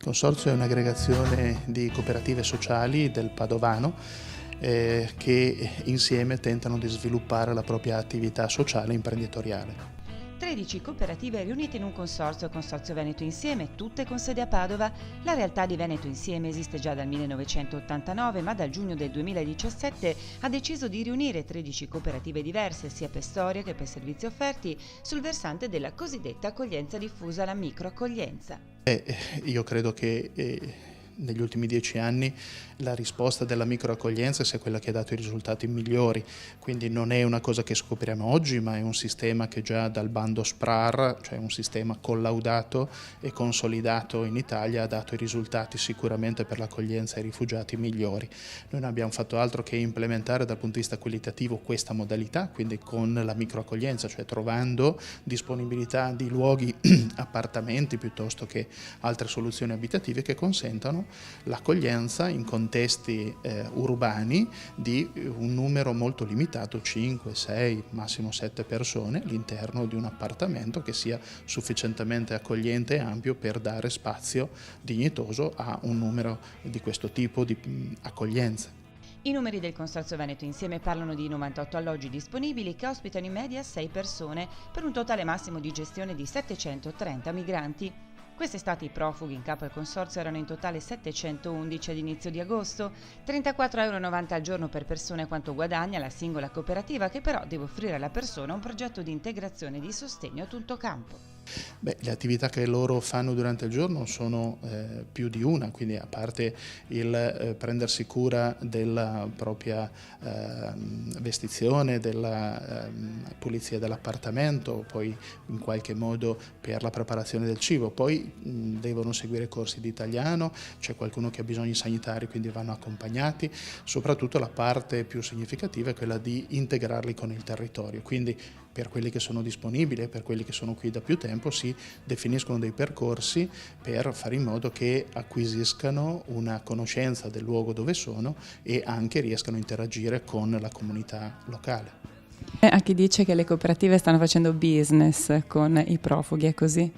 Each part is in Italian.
Consorzio è un'aggregazione di cooperative sociali del Padovano che insieme tentano di sviluppare la propria attività sociale e imprenditoriale. 13 cooperative riunite in un Consorzio Veneto Insieme, tutte con sede a Padova. La realtà di Veneto Insieme esiste già dal 1989, ma dal giugno del 2017 ha deciso di riunire 13 cooperative diverse, sia per storia che per servizi offerti, sul versante della cosiddetta accoglienza diffusa, la microaccoglienza. Io credo che negli ultimi 10 anni la risposta della microaccoglienza sia quella che ha dato i risultati migliori, quindi non è una cosa che scopriamo oggi, ma è un sistema che già dal bando SPRAR, cioè un sistema collaudato e consolidato in Italia, ha dato i risultati sicuramente per l'accoglienza ai rifugiati migliori. Noi non abbiamo fatto altro che implementare dal punto di vista qualitativo questa modalità, quindi con la microaccoglienza, cioè trovando disponibilità di luoghi, appartamenti piuttosto che altre soluzioni abitative che consentano l'accoglienza in contesti urbani di un numero molto limitato, 5, 6, massimo 7 persone all'interno di un appartamento che sia sufficientemente accogliente e ampio per dare spazio dignitoso a un numero di questo tipo di accoglienza. I numeri del Consorzio Veneto Insieme parlano di 98 alloggi disponibili che ospitano in media 6 persone per un totale massimo di gestione di 730 migranti. Quest'estate i profughi in capo al Consorzio erano in totale 711 ad inizio di agosto, 34,90 € al giorno per persona è quanto guadagna la singola cooperativa, che però deve offrire alla persona un progetto di integrazione e di sostegno a tutto campo. Le attività che loro fanno durante il giorno sono più di una, quindi a parte il prendersi cura della propria vestizione, della pulizia dell'appartamento, poi in qualche modo per la preparazione del cibo, poi devono seguire corsi di italiano, c'è qualcuno che ha bisogni sanitari, quindi vanno accompagnati, soprattutto la parte più significativa è quella di integrarli con il territorio, quindi per quelli che sono disponibili e per quelli che sono qui da più tempo si definiscono dei percorsi per fare in modo che acquisiscano una conoscenza del luogo dove sono e anche riescano a interagire con la comunità locale. A chi dice che le cooperative stanno facendo business con i profughi, è così?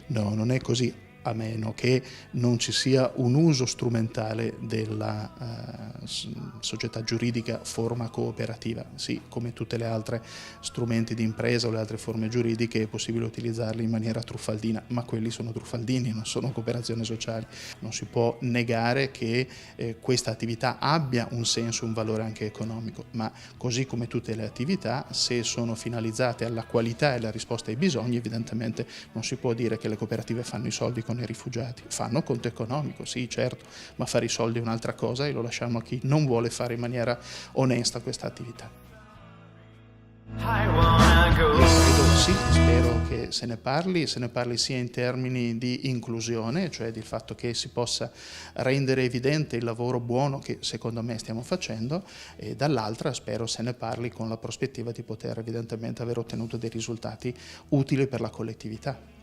No, non è così, a meno che non ci sia un uso strumentale della società giuridica forma cooperativa. Sì, come tutte le altre strumenti di impresa o le altre forme giuridiche è possibile utilizzarli in maniera truffaldina, ma quelli sono truffaldini, non sono cooperazioni sociali. Non si può negare che questa attività abbia un senso, un valore anche economico, ma così come tutte le attività, se sono finalizzate alla qualità e alla risposta ai bisogni, evidentemente non si può dire che le cooperative fanno i soldi con i rifugiati. Fanno conto economico, sì, certo, ma fare i soldi è un'altra cosa e lo lasciamo a chi non vuole fare in maniera onesta questa attività. Io credo sì, spero che se ne parli sia in termini di inclusione, cioè del fatto che si possa rendere evidente il lavoro buono che secondo me stiamo facendo, e dall'altra spero se ne parli con la prospettiva di poter evidentemente aver ottenuto dei risultati utili per la collettività.